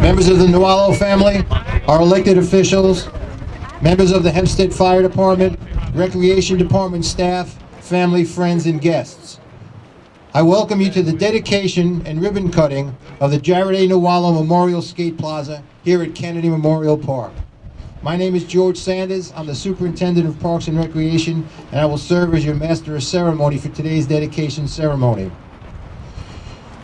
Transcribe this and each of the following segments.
members of the Newallo family, our elected officials, members of the Hempstead Fire Department, Recreation Department staff, family, friends, and guests. I welcome you to the dedication and ribbon cutting of the Jared A. Newallo Memorial Skate Plaza here at Kennedy Memorial Park. My name is George Sanders. I'm the Superintendent of Parks and Recreation, and I will serve as your Master of Ceremony for today's dedication ceremony.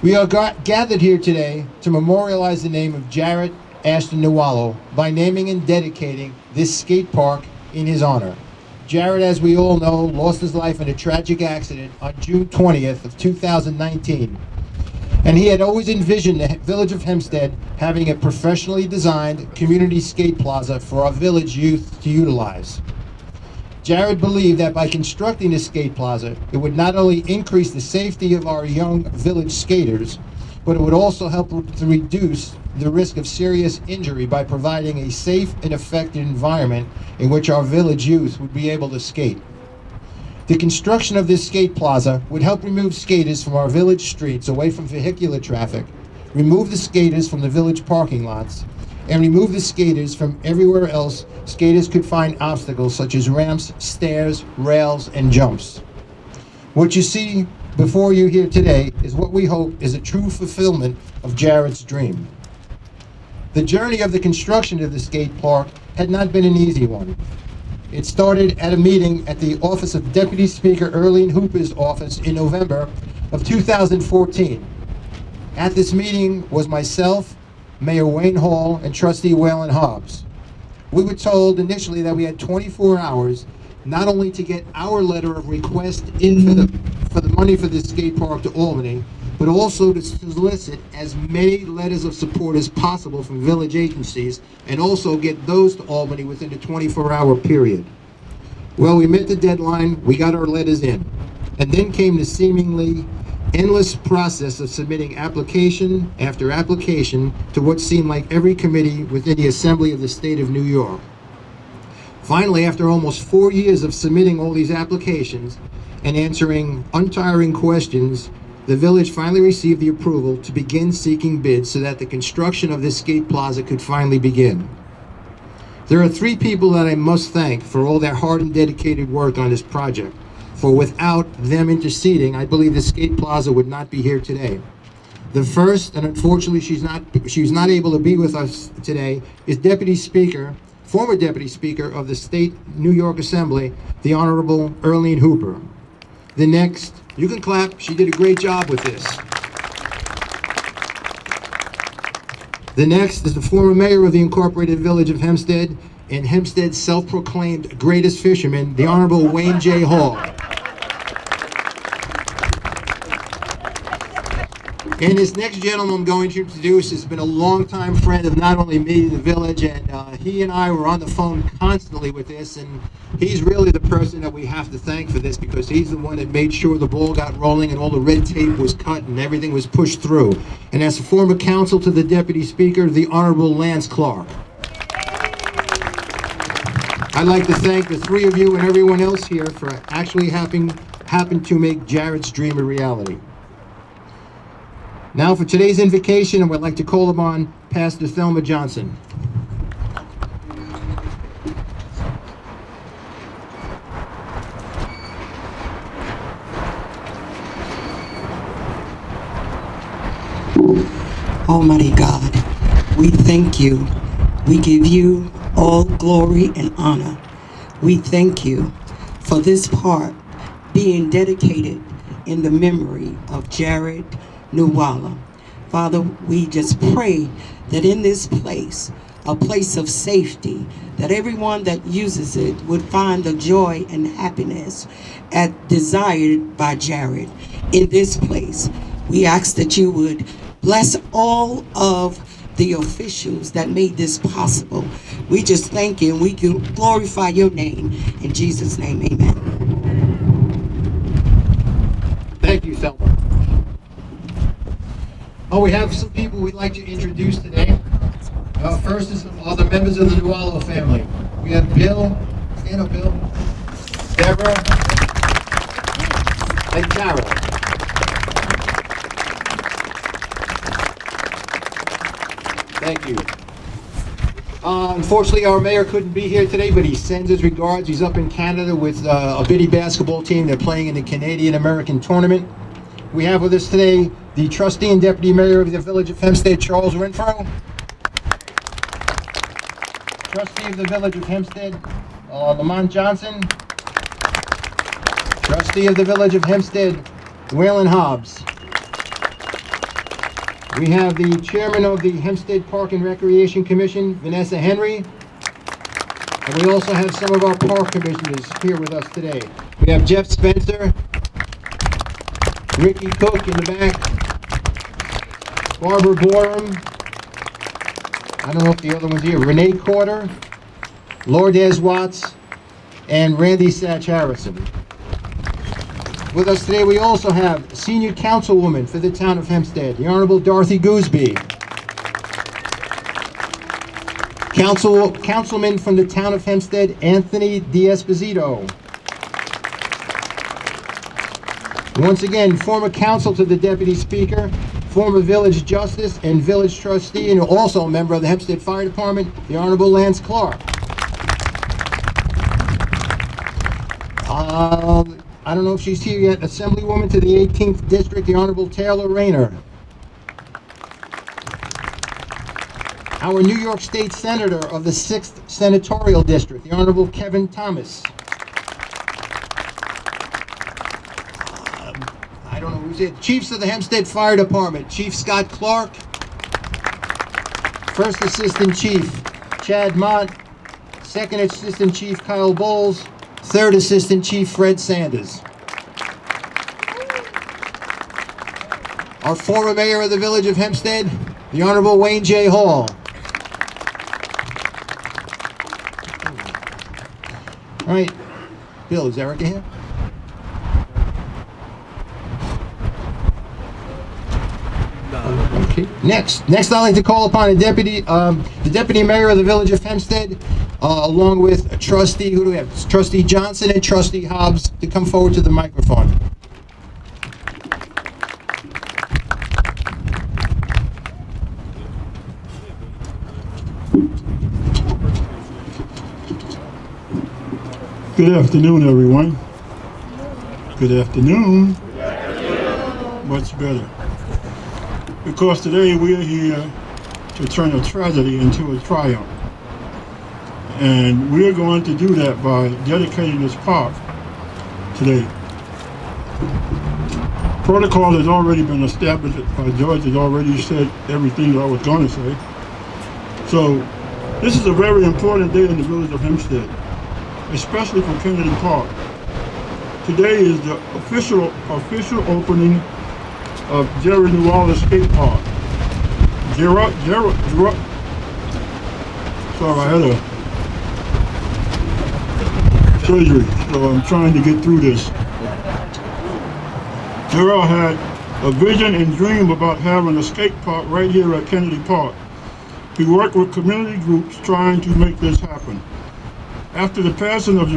We are gathered here today to memorialize the name of Jared Ashton Newallo by naming and dedicating this skate park in his honor. Jared, as we all know, lost his life in a tragic accident on June 20th of 2019. And he had always envisioned the village of Hempstead having a professionally designed community skate plaza for our village youth to utilize. Jared believed that by constructing the skate plaza, it would not only increase the safety of our young village skaters, but it would also help to reduce the risk of serious injury by providing a safe and effective environment in which our village youth would be able to skate. The construction of this skate plaza would help remove skaters from our village streets away from vehicular traffic, remove the skaters from the village parking lots, and remove the skaters from everywhere else skaters could find obstacles such as ramps, stairs, rails, and jumps. What you see before you here today is what we hope is a true fulfillment of Jared's dream. The journey of the construction of the skate park had not been an easy one. It started at a meeting at the office of Deputy Speaker Earlene Hooper's office in November of 2014. At this meeting was myself, Mayor Wayne Hall, and Trustee Waylon Hobbs. We were told initially that we had 24 hours not only to get our letter of request in for the money for this skate park to Albany, but also to solicit as many letters of support as possible from village agencies and also get those to Albany within the 24-hour period. Well, we met the deadline, we got our letters in, and then came the seemingly endless process of submitting application after application to what seemed like every committee within the Assembly of the State of New York. Finally, after almost 4 years of submitting all these applications and answering untiring questions, the village finally received the approval to begin seeking bids so that the construction of this skate plaza could finally begin. There are 3 people that I must thank for all their hard and dedicated work on this project. For without them interceding, I believe the skate plaza would not be here today. The first, and unfortunately she's not able to be with us today, is former Deputy Speaker of the State New York Assembly, the Honorable Earlene Hooper. The next, you can clap, she did a great job with this. The next is the former mayor of the Incorporated Village of Hempstead and Hempstead's self-proclaimed greatest fisherman, the Honorable Wayne J. Hall. And this next gentleman I'm going to introduce has been a longtime friend of not only me, the village, and he and I were on the phone constantly with this, and he's really the person that we have to thank for this because he's the one that made sure the ball got rolling and all the red tape was cut and everything was pushed through. And as a former counsel to the Deputy Speaker, the Honorable Lance Clark. I'd like to thank the 3 of you and everyone else here for actually happened to make Jared's dream a reality. Now for today's invocation, I would like to call upon Pastor Thelma Johnson. Almighty God, we thank you. We give you all glory and honor. We thank you for this park being dedicated in the memory of Jared Newallo. Father, we just pray that in this place, a place of safety, that everyone that uses it would find the joy and happiness desired by Jared in this place. We ask that you would bless all of the officials that made this possible. We just thank you and we glorify your name. In Jesus' name, amen. Thank you, Thelma. Oh, we have some people we'd like to introduce today. First are the members of the Newallo family. We have Bill, stand up Bill, Deborah, and Carol. Thank you. Unfortunately, our mayor couldn't be here today, but he sends his regards. He's up in Canada with a biddy basketball team. They're playing in the Canadian-American tournament. We have with us today the trustee and deputy mayor of the Village of Hempstead, Charles Renfro. Trustee of the Village of Hempstead, Lamont Johnson. Trustee of the Village of Hempstead, Waylon Hobbs. We have the chairman of the Hempstead Park and Recreation Commission, Vanessa Henry. And we also have some of our park commissioners here with us today. We have Jeff Spencer, Ricky Cook in the back, Barbara Borum, I don't know if the other one's here, Renee Corder, Lourdes Watts, and Randy Satch Harrison. With us today, we also have Senior Councilwoman for the Town of Hempstead, the Honorable Dorothy Gooseby. Councilman from the Town of Hempstead, Anthony D'Esposito. Once again, former counsel to the Deputy Speaker, former Village Justice and Village Trustee, and also a member of the Hempstead Fire Department, the Honorable Lance Clark. I don't know if she's here yet, Assemblywoman to the 18th District, the Honorable Taylor Rayner. Our New York State Senator of the 6th Senatorial District, the Honorable Kevin Thomas. I don't know who's it. Chiefs of the Hempstead Fire Department, Chief Scott Clark, First Assistant Chief Chad Mott, Second Assistant Chief Kyle Bowles, Third Assistant Chief Fred Sanders. Our former mayor of the Village of Hempstead, the Honorable Wayne J. Hall. All right, Bill, is Erica here? Okay. Next, I'd like to call upon the deputy mayor of the Village of Hempstead, along with a trustee. Who do we have? Trustee Johnson and Trustee Hobbs to come forward to the microphone. Good afternoon, everyone. Good afternoon. Much better. Because today we are here to turn a tragedy into a triumph. And we are going to do that by dedicating this park today. Protocol has already been established. George has already said everything that I was going to say. So this is a very important day in the Village of Hempstead, especially for Kennedy Park. Today is the official opening of Jerry Newallo Skate Park. Sorry, I had a surgery, so I'm trying to get through this. Gerald had a vision and dream about having a skate park right here at Kennedy Park. He worked with community groups trying to make this happen. After the passing of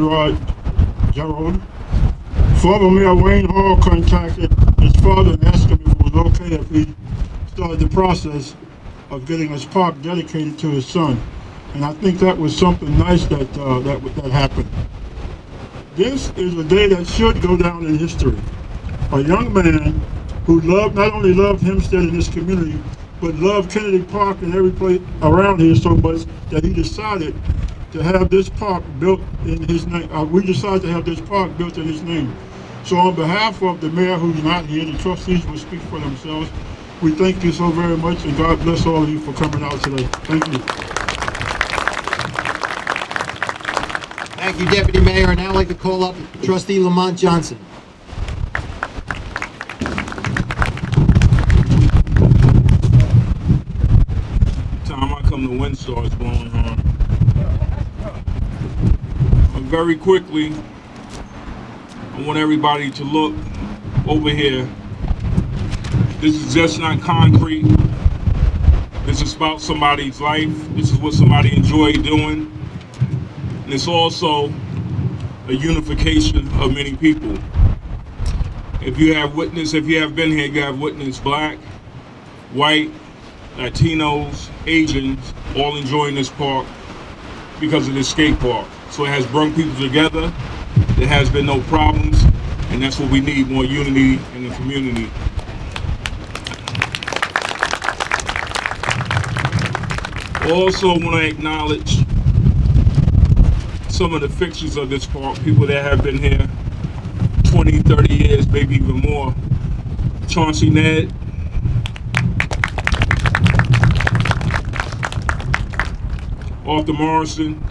Gerald, former Mayor Wayne Hall contacted his father and asked him if it was okay if he started the process of getting his park dedicated to his son. And I think that was something nice that happened. This is a day that should go down in history. A young man who not only loved Hempstead and his community, but loved Kennedy Park and every place around here so much that he decided to have this park built in his name. We decided to have this park built in his name. So on behalf of the mayor who's not here, the trustees will speak for themselves. We thank you so very much, and God bless all of you for coming out today. Thank you. Thank you, Deputy Mayor. And now I'd like to call up Trustee Lamont Johnson. Time I come, the wind starts blowing on. Very quickly, I want everybody to look over here. This is just not concrete. This is about somebody's life. This is what somebody enjoyed doing. And it's also a unification of many people. If you have been here, you have witnessed black, white, Latinos, Asians, all enjoying this park because of this skate park. So it has brought people together. There has been no problems, and that's what we need, more unity in the community. Also want to acknowledge some of the fixtures of this park, people that have been here 20, 30 years, maybe even more. Chauncey Ned, Arthur Morrison,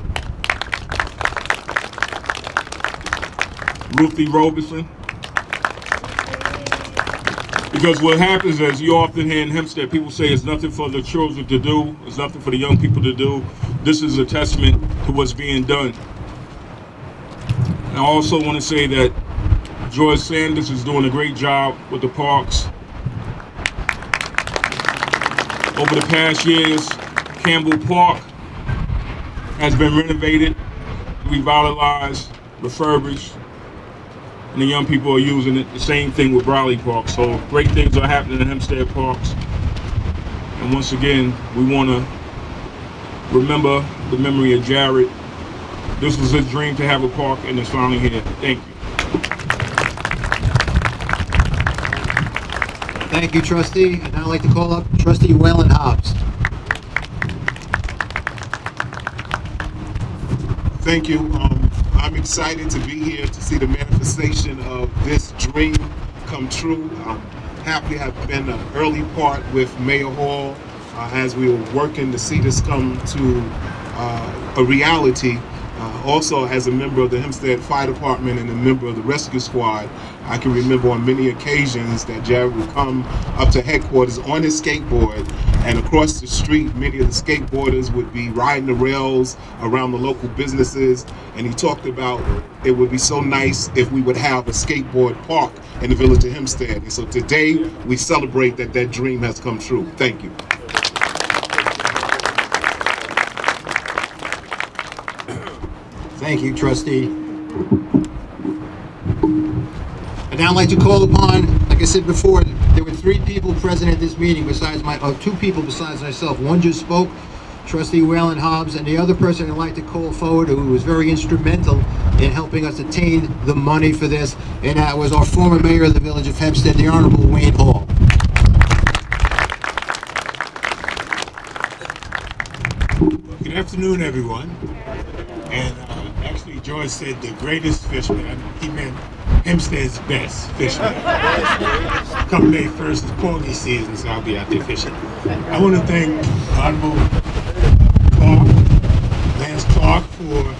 Ruthie Roberson. Because what happens is, you often hear in Hempstead, people say it's nothing for the children to do, it's nothing for the young people to do. This is a testament to what's being done. And I also want to say that George Sanders is doing a great job with the parks. Over the past years, Campbell Park has been renovated, revitalized, refurbished, and the young people are using it. The same thing with Briley Park. So great things are happening in Hempstead Parks. And once again, we want to remember the memory of Jared. This was his dream to have a park, and it's finally here. Thank you. Thank you, Trustee. And now I'd like to call up Trustee Waylon Hobbs. Thank you. I'm excited to be here to see the manifestation of this dream come true. I'm happy to have been an early part with Mayor Hall as we were working to see this come to a reality. Also, as a member of the Hempstead Fire Department and a member of the rescue squad, I can remember on many occasions that Jared would come up to headquarters on his skateboard, and across the street, many of the skateboarders would be riding the rails around the local businesses, and he talked about it would be so nice if we would have a skateboard park in the village of Hempstead. And so today, we celebrate that that dream has come true. Thank you. Thank you, Trustee. And now I'd like to call upon, like I said before, there were 3 people present at this meeting besides 2 people besides myself. One just spoke, Trustee Waylon Hobbs, and the other person I'd like to call forward, who was very instrumental in helping us attain the money for this, and that was our former mayor of the village of Hempstead, the Honorable Wayne Hall. Good afternoon, everyone. And actually, George said the greatest fisherman. He meant Hempstead's best fisherman. Come May 1st is porgy season, so I'll be out there fishing. I want to thank Honorable Lance Clark, for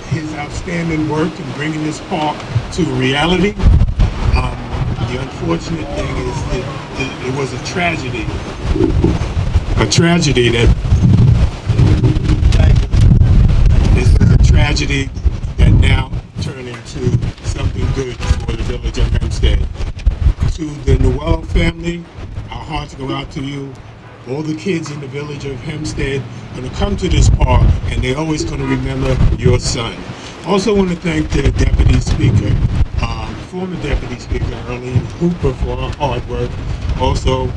his outstanding work in bringing this park to reality. The unfortunate thing is that it was a tragedy. A tragedy that now turned into something good for the village of Hempstead. To the Newallo family, our hearts go out to you. All the kids in the village of Hempstead are going to come to this park, and they're always going to remember your son. Also want to thank the Deputy Speaker, former Deputy Speaker Earlene Hooper, for her hard work. Also,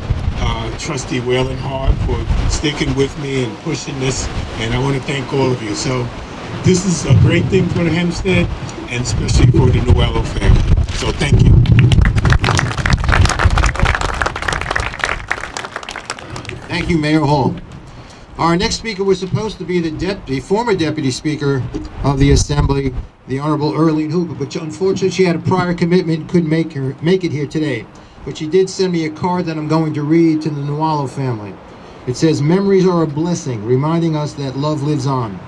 Trustee Waylon Hard for sticking with me and pushing this, and I want to thank all of you. So this is a great thing for the Hempstead, and especially for the Newallo family. So thank you. Thank you, Mayor Hall. Our next speaker was supposed to be the former Deputy Speaker of the Assembly, the Honorable Earlene Hooper, but unfortunately she had a prior commitment, couldn't make it here today. But she did send me a card that I'm going to read to the Newallo family. It says, "Memories are a blessing, reminding us that love lives on.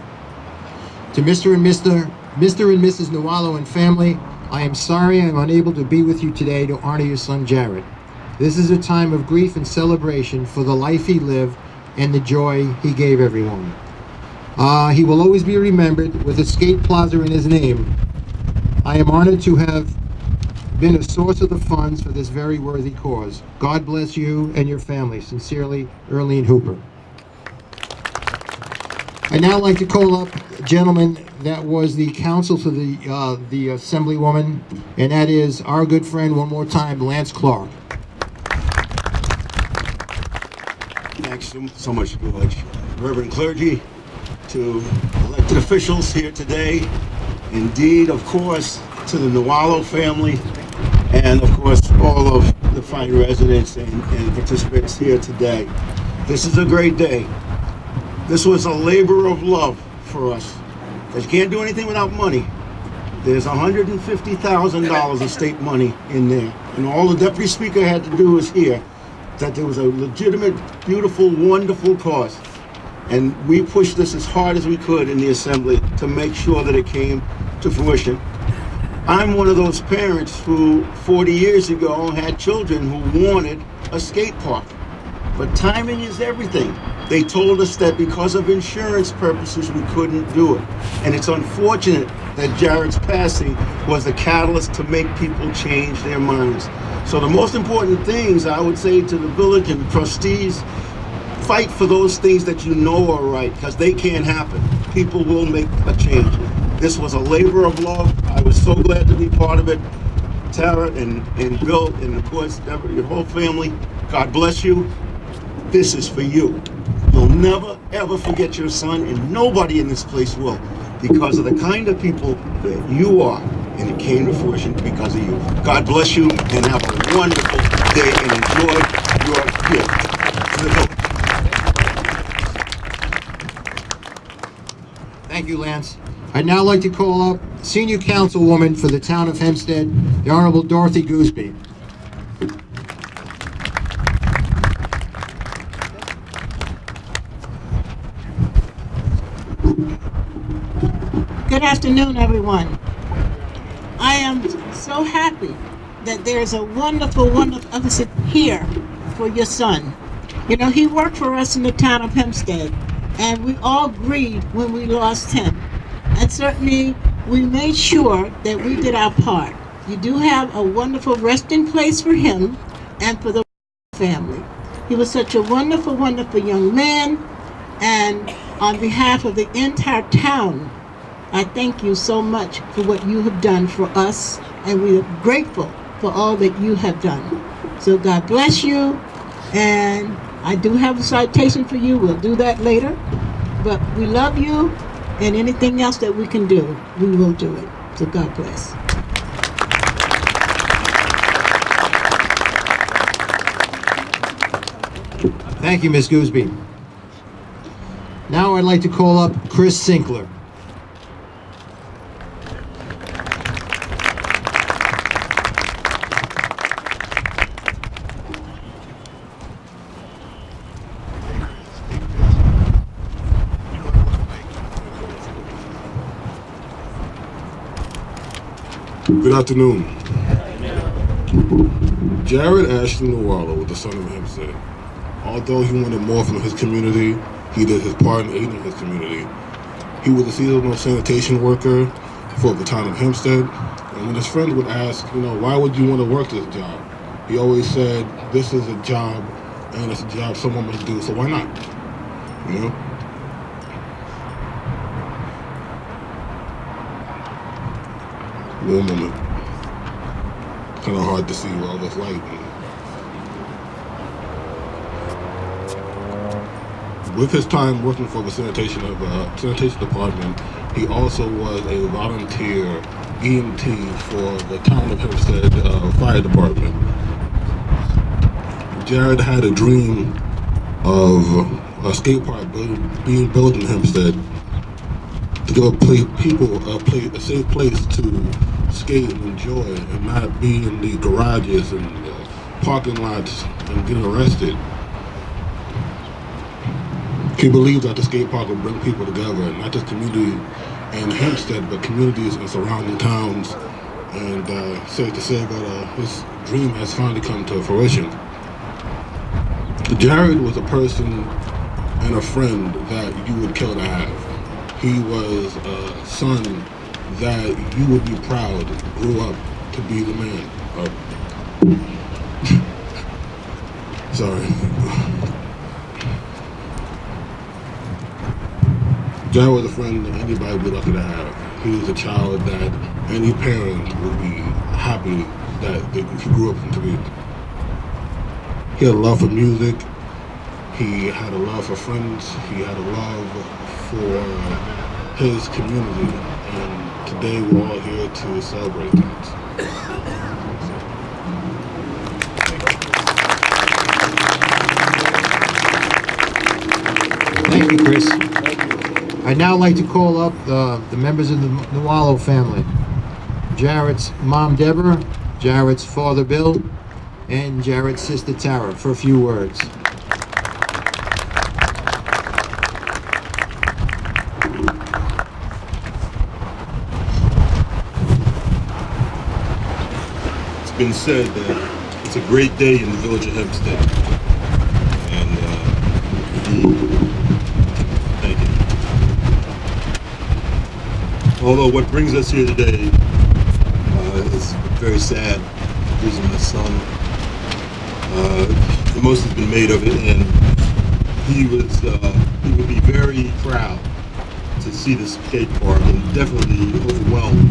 To Mr. and Mrs. Newallo and family, I am sorry I am unable to be with you today to honor your son Jared. This is a time of grief and celebration for the life he lived and the joy he gave everyone. He will always be remembered with a skate plaza in his name. I am honored to have been a source of the funds for this very worthy cause. God bless you and your family. Sincerely, Earlene Hooper." I'd now like to call up a gentleman that was the counsel to the Assemblywoman, and that is our good friend, one more time, Lance Clark. Thanks, so much, George. Reverend clergy, to elected officials here today, indeed, of course, to the Newallo family, and of course, all of the fine residents and participants here today. This is a great day. This was a labor of love for us. Because you can't do anything without money. There's $150,000 of state money in there. And all the deputy speaker had to do was hear that there was a legitimate, beautiful, wonderful cause. And we pushed this as hard as we could in the assembly to make sure that it came to fruition. I'm one of those parents who 40 years ago had children who wanted a skate park. But timing is everything. They told us that because of insurance purposes, we couldn't do it. And it's unfortunate that Jared's passing was the catalyst to make people change their minds. So the most important things I would say to the village and trustees, fight for those things that you know are right, because they can't happen. People will make a change. This was a labor of love. I was so glad to be part of it. Tara and Bill and of course your whole family, God bless you. This is for you. You'll never ever forget your son, and nobody in this place will, because of the kind of people that you are, and it came to fruition because of you. God bless you, and have a wonderful day, and enjoy your gift to the village. Thank you, Lance. I'd now like to call up Senior Councilwoman for the Town of Hempstead, the Honorable Dorothy Gooseby. Good afternoon, everyone. I am so happy that there's a wonderful officer here for your son. You know, he worked for us in the town of Hempstead, and we all grieved when we lost him. And certainly, we made sure that we did our part. You do have a wonderful resting place for him and for the family. He was such a wonderful young man, and on behalf of the entire town, I thank you so much for what you have done for us, and we are grateful for all that you have done. So God bless you, and I do have a citation for you. We'll do that later, but we love you, and anything else that we can do, we will do it. So God bless. Thank you, Ms. Gooseby. Now I'd like to call up Chris Sinkler. Good afternoon. Jared Ashley Newallo was the son of Hempstead. Although he wanted more from his community, he did his part in aiding his community. He was a seasonal sanitation worker for the town of Hempstead, and when his friends would ask, why would you want to work this job? He always said, this is a job, and it's a job someone must do, so why not? One moment. Kind of hard to see all this light. With his time working for the sanitation department, he also was a volunteer EMT for the town of Hempstead fire department. Jared had a dream of a skate park being built in Hempstead to give people a safe place to skate and enjoy, and not be in the garages and parking lots and getting arrested. He believed that the skate park would bring people together, not just community in Hempstead, but communities in surrounding towns. And safe to say that his dream has finally come to fruition. Jared was a person and a friend that you would kill to have. He was a son that you would be proud grew up to be the man. Sorry. Jared was a friend that anybody would be lucky to have. He was a child that any parent would be happy that he grew up to be. He had a love for music. He had a love for friends. He had a love for his community. And today we're all here to celebrate that. Thank you, Chris. I'd now like to call up the members of the Newallo family. Jared's mom, Deborah, Jared's father, Bill, and Jared's sister, Tara, for a few words. It's been said that it's a great day in the village of Hempstead. And thank you. Although what brings us here today is very sad, losing my son. The most has been made of it, and he would be very proud to see the skate park, and definitely overwhelmed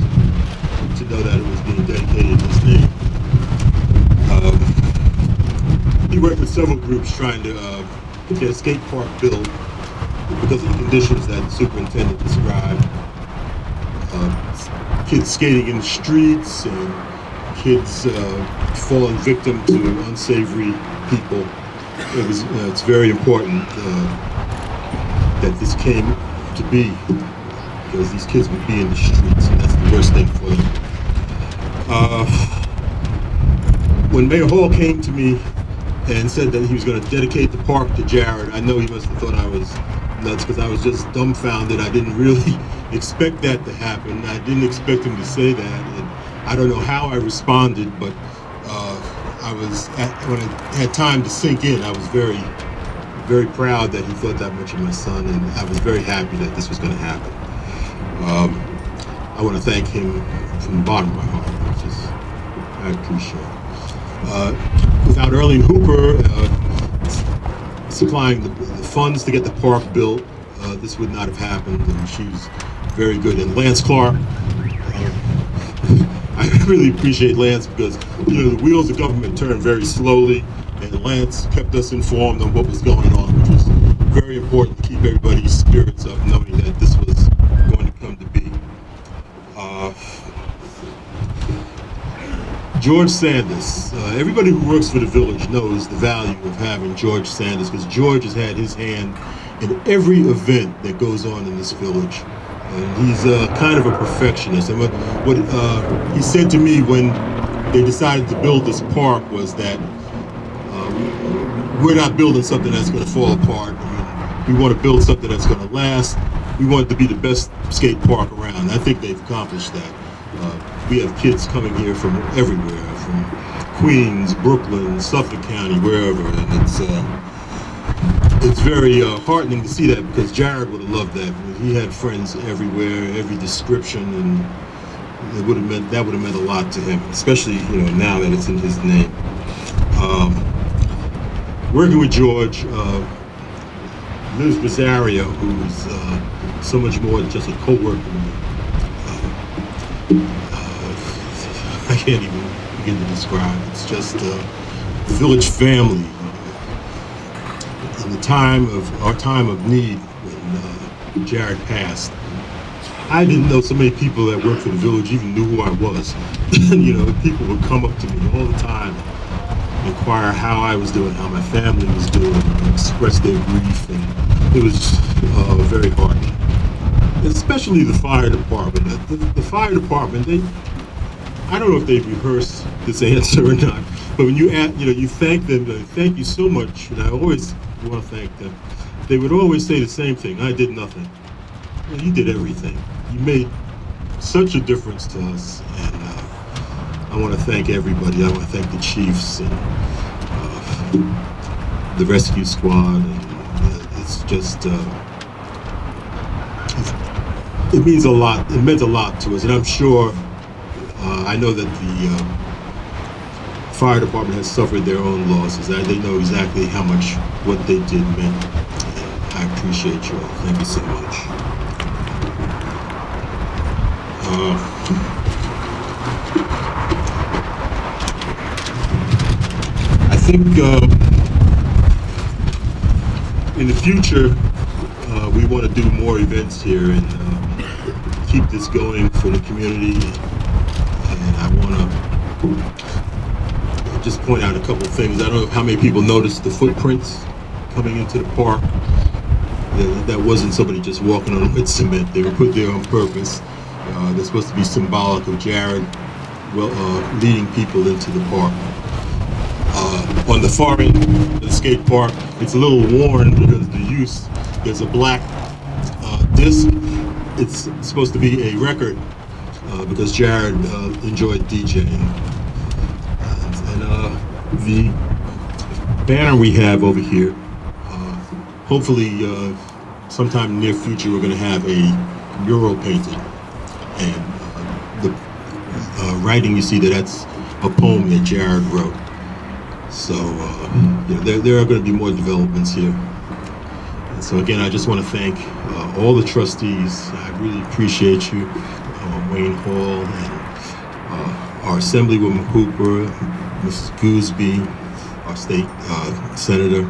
to know that it was being dedicated in his name. He worked with several groups trying to get a skate park built because of the conditions that the superintendent described. Kids skating in the streets and kids falling victim to unsavory people. It's very important that this came to be, because these kids would be in the streets, and that's the worst thing for them. When Mayor Hall came to me and said that he was going to dedicate the park to Jared, I know he must have thought I was nuts, because I was just dumbfounded. I didn't really expect that to happen. I didn't expect him to say that, and I don't know how I responded, but when it had time to sink in, I was very, very proud that he thought that much of my son, and I was very happy that this was going to happen. I want to thank him from the bottom of my heart. I appreciate it. Without Earlene Hooper supplying the funds to get the park built, this would not have happened, and she was very good. And Lance Clark, I really appreciate Lance, because the wheels of government turn very slowly, and Lance kept us informed on what was going on, which was very important to keep everybody's spirits up, knowing that this was going to come to be. George Sanders. Everybody who works for the village knows the value of having George Sanders, because George has had his hand in every event that goes on in this village. And he's kind of a perfectionist. And what he said to me when they decided to build this park was that we're not building something that's going to fall apart. We want to build something that's going to last. We want it to be the best skate park around. I think they've accomplished that. We have kids coming here from everywhere, from Queens, Brooklyn, Suffolk County, wherever, and it's very heartening to see that, because Jared would have loved that. He had friends everywhere, every description, and that would have meant a lot to him, especially now that it's in his name. Working with George, Liz Rosario, who's so much more than just a co-worker with me. I can't even begin to describe. It's just the village family. In the our time of need, when Jared passed, I didn't know so many people that worked for the village even knew who I was. People would come up to me all the time, inquire how I was doing, how my family was doing, express their grief, and it was very heartening. Especially the fire department. The fire department, I don't know if they rehearsed this answer or not, but when you thank them, thank you so much, and I always want to thank them. They would always say the same thing: I did nothing. Well, you did everything. You made such a difference to us, and I want to thank everybody. I want to thank the chiefs and the rescue squad. And it's just, it means a lot. It meant a lot to us, and I'm sure. I know that the fire department has suffered their own losses. They know exactly how much what they did meant. I appreciate you all. Thank you so much. I think in the future, we want to do more events here and keep this going for the community. And I want to just point out a couple of things. I don't know how many people noticed the footprints coming into the park. That wasn't somebody just walking on with cement. They were put there on purpose. They're supposed to be symbolic of Jared leading people into the park. On the far end of the skate park, it's a little worn because of the use. There's a black disc. It's supposed to be a record because Jared enjoyed DJing. And the banner we have over here, hopefully sometime in the near future we're going to have a mural painted. And the writing you see that's a poem that Jared wrote. So there are going to be more developments here. And so again, I just want to thank all the trustees. I really appreciate you, Wayne Hall, and our Assemblywoman Hooper, Mrs. Gooseby, our state senator.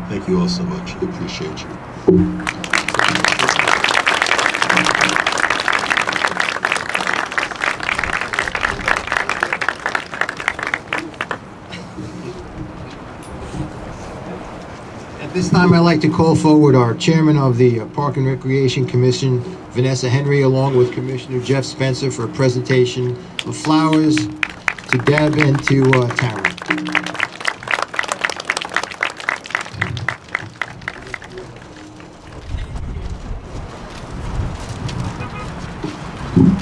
Thank you all so much. I appreciate you. At this time, I'd like to call forward our chairman of the Park and Recreation Commission, Vanessa Henry, along with Commissioner Jeff Spencer for a presentation of flowers to Deb and to Tara.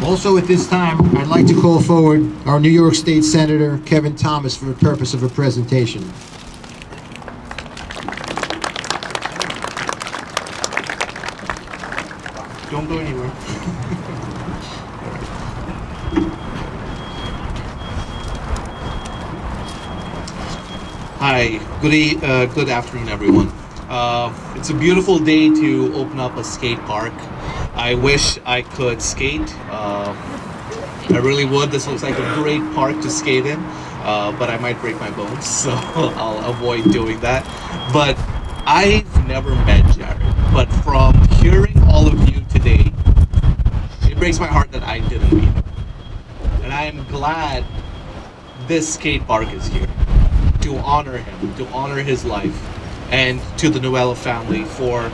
Also at this time, I'd like to call forward our New York State Senator, Kevin Thomas, for the purpose of a presentation. Don't go anywhere. Hi, good afternoon, everyone. It's a beautiful day to open up a skate park. I wish I could skate. I really would. This looks like a great park to skate in, but I might break my bones, so I'll avoid doing that. But I've never met Jared, but from hearing all of you today, it breaks my heart that I didn't meet him. And I am glad this skate park is here to honor him, to honor his life, and to the Newallo family for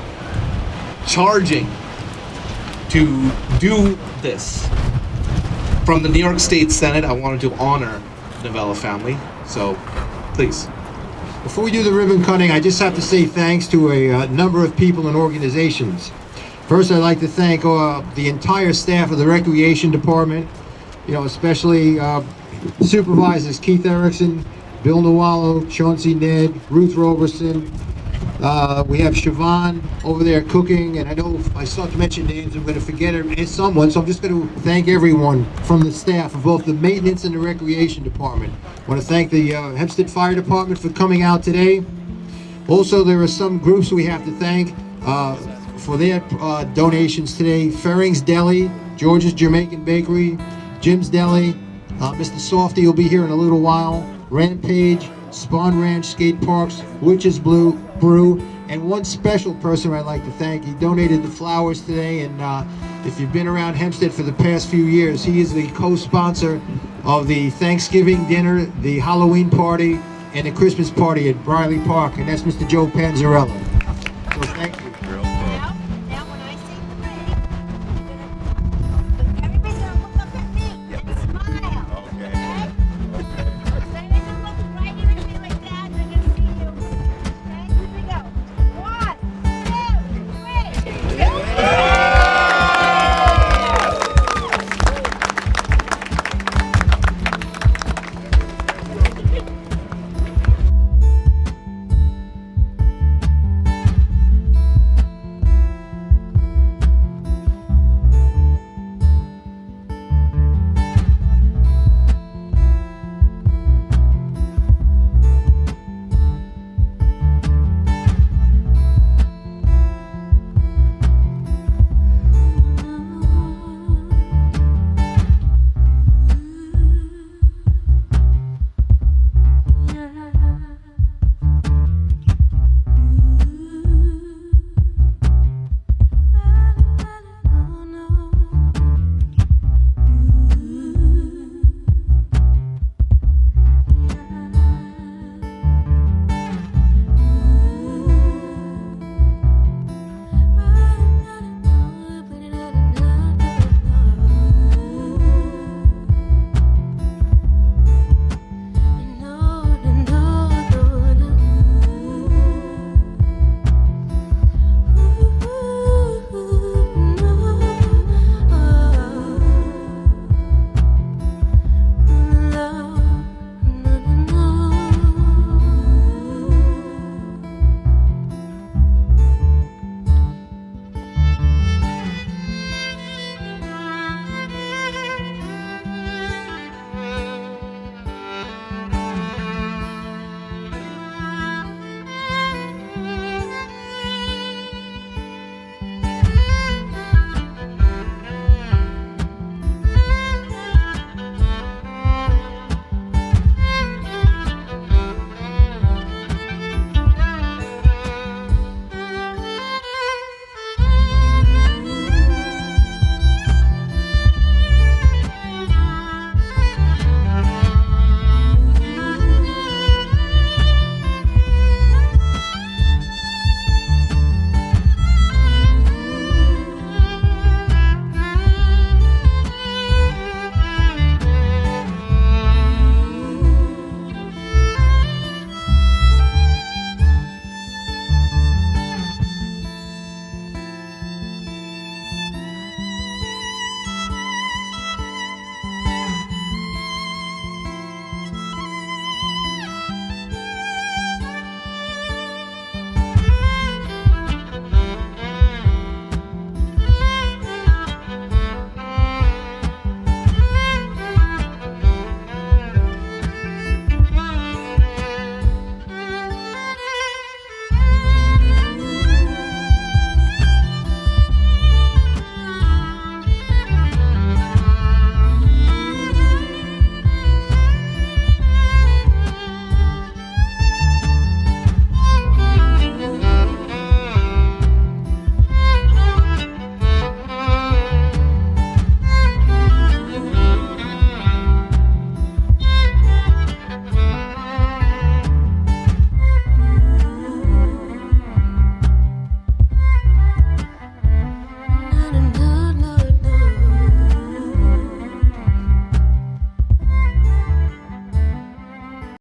charging to do this. From the New York State Senate, I wanted to honor the Newallo family, so please. Before we do the ribbon cutting, I just have to say thanks to a number of people and organizations. First, I'd like to thank the entire staff of the Recreation Department, especially Supervisors Keith Erickson, Bill Newallo, Chauncey Ned, Ruth Roberson. We have Siobhan over there cooking, and I know if I start to mention names, I'm going to forget someone, so I'm just going to thank everyone from the staff of both the maintenance and the Recreation Department. I want to thank the Hempstead Fire Department for coming out today. Also, there are some groups we have to thank for their donations today. Ferring's Deli, George's Jamaican Bakery, Jim's Deli, Mr. Softy will be here in a little while, Rampage, Spawn Ranch Skate Parks, Witch's Brew, and one special person I'd like to thank. He donated the flowers today, and if you've been around Hempstead for the past few years, he is the co-sponsor of the Thanksgiving dinner, the Halloween party, and the Christmas party at Briley Park, and that's Mr. Joe Panzarella. So